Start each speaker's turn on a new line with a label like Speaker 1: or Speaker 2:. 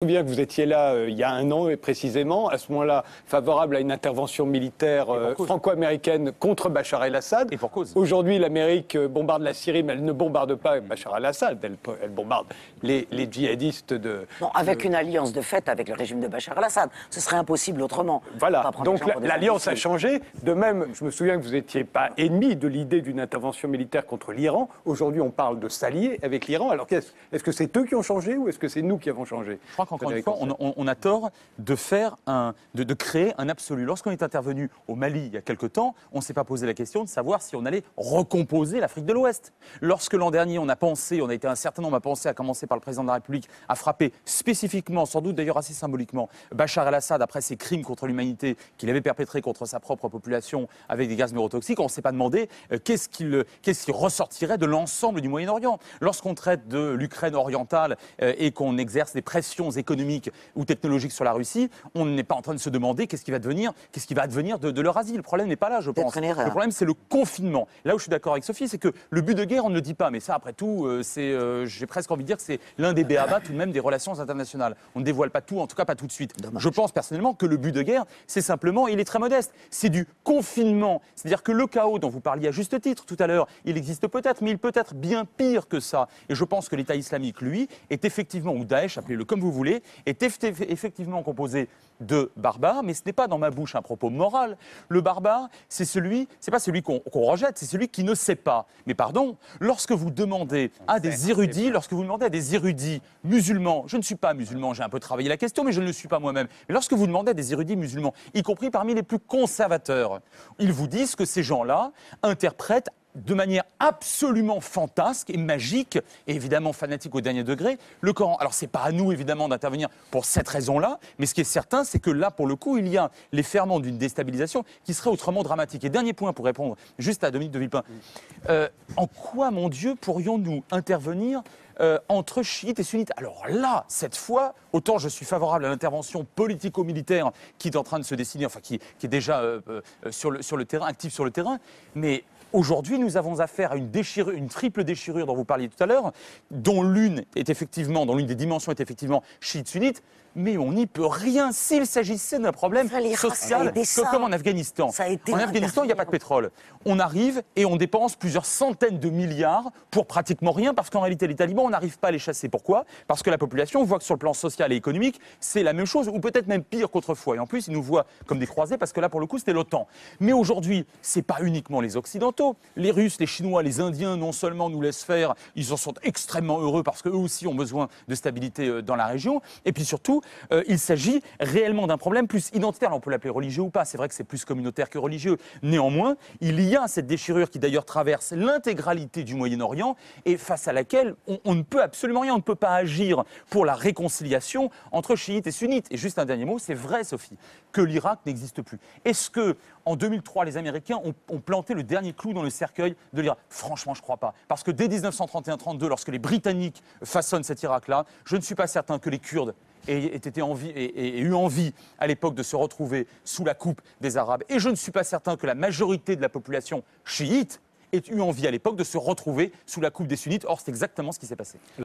Speaker 1: Je me souviens que vous étiez là il y a un an précisément, à ce moment-là, favorable à une intervention militaire franco-américaine contre Bachar el-Assad.
Speaker 2: Et pour cause.
Speaker 1: Aujourd'hui, l'Amérique bombarde la Syrie, mais elle ne bombarde pas Bachar el-Assad, elle bombarde les djihadistes de...
Speaker 3: Non, avec une alliance de fait avec le régime de Bachar el-Assad. Ce serait impossible autrement.
Speaker 1: Voilà, donc l'alliance a changé. De même, je me souviens que vous n'étiez pas ennemi de l'idée d'une intervention militaire contre l'Iran. Aujourd'hui, on parle de s'allier avec l'Iran. Alors, est-ce que c'est eux qui ont changé ou est-ce que c'est nous qui avons changé ?
Speaker 2: Je crois qu'encore une fois, on a tort de créer un absolu. Lorsqu'on est intervenu au Mali il y a quelque temps, on ne s'est pas posé la question de savoir si on allait recomposer l'Afrique de l'Ouest. Lorsque l'an dernier, on a été un certain nombre à penser, à commencer par le président de la République, à frapper spécifiquement, sans doute d'ailleurs assez symboliquement, Bachar el-Assad après ses crimes contre l'humanité qu'il avait perpétrés contre sa propre population avec des gaz neurotoxiques, on ne s'est pas demandé qu'est-ce qui ressortirait de l'ensemble du Moyen-Orient. Lorsqu'on traite de l'Ukraine orientale et qu'on exerce des pressions économiques ou technologiques sur la Russie, on n'est pas en train de se demander qu'est-ce qui va advenir de l'Eurasie. Le problème n'est pas là, je pense. Le problème, c'est le confinement. Là où je suis d'accord avec Sophie, c'est que le but de guerre, on ne le dit pas. Mais ça, après tout, j'ai presque envie de dire que c'est l'un des b.a.-ba tout de même des relations internationales. On ne dévoile pas tout, en tout cas pas tout de suite. Dommage. Je pense personnellement que le but de guerre, c'est simplement, il est très modeste, c'est du confinement. C'est-à-dire que le chaos dont vous parliez à juste titre tout à l'heure, il existe peut-être, mais il peut être bien pire que ça. Et je pense que l'État islamique, lui, est effectivement, ou Daesh, appelez-le comme vous voulez, est effectivement composé de barbares, mais ce n'est pas dans ma bouche un propos moral. Le barbare, c'est pas celui qu'on rejette, c'est celui qui ne sait pas. Mais pardon, lorsque vous demandez à des érudits, musulmans, je ne suis pas musulman, j'ai un peu travaillé la question, mais je ne le suis pas moi-même. Mais lorsque vous demandez à des érudits musulmans, y compris parmi les plus conservateurs, ils vous disent que ces gens-là interprètent de manière absolument fantasque et magique, et évidemment fanatique au dernier degré, le Coran. Alors, c'est pas à nous, évidemment, d'intervenir pour cette raison-là, mais ce qui est certain, c'est que là, pour le coup, il y a les ferments d'une déstabilisation qui serait autrement dramatique. Et dernier point pour répondre juste à Dominique de Villepin. En quoi, mon Dieu, pourrions-nous intervenir entre chiites et sunnites? Alors là, cette fois, autant je suis favorable à l'intervention politico-militaire qui est en train de se dessiner, enfin qui est déjà sur le terrain, active sur le terrain, mais aujourd'hui, nous avons affaire à une triple déchirure dont vous parliez tout à l'heure, dont l'une des dimensions est effectivement chiite-sunnite, mais on n'y peut rien s'il s'agissait d'un problème social comme en Afghanistan. En Afghanistan, il n'y a pas de pétrole. On arrive et on dépense plusieurs centaines de milliards pour pratiquement rien, parce qu'en réalité, les talibans, on n'arrive pas à les chasser. Pourquoi? Parce que la population voit que sur le plan social et économique, c'est la même chose, ou peut-être même pire qu'autrefois. Et en plus, ils nous voient comme des croisés, parce que là, pour le coup, c'était l'OTAN. Mais aujourd'hui, ce n'est pas uniquement les Occidentaux. Les Russes, les Chinois, les Indiens, non seulement nous laissent faire, ils en sont extrêmement heureux, parce qu'eux aussi ont besoin de stabilité dans la région. Et puis surtout, il s'agit réellement d'un problème plus identitaire. Alors on peut l'appeler religieux ou pas, c'est vrai que c'est plus communautaire que religieux. Néanmoins, il y a cette déchirure qui d'ailleurs traverse l'intégralité du Moyen-Orient et face à laquelle on ne peut absolument rien, on ne peut pas agir pour la réconciliation entre chiites et sunnites. Et juste un dernier mot, c'est vrai, Sophie, que l'Irak n'existe plus. Est-ce que en 2003, les Américains ont planté le dernier clou dans le cercueil de l'Irak? Franchement, je ne crois pas. Parce que dès 1931-32, lorsque les Britanniques façonnent cet Irak-là, je ne suis pas certain que les Kurdes aient eu envie à l'époque de se retrouver sous la coupe des Arabes. Et je ne suis pas certain que la majorité de la population chiite ait eu envie à l'époque de se retrouver sous la coupe des sunnites. Or, c'est exactement ce qui s'est passé.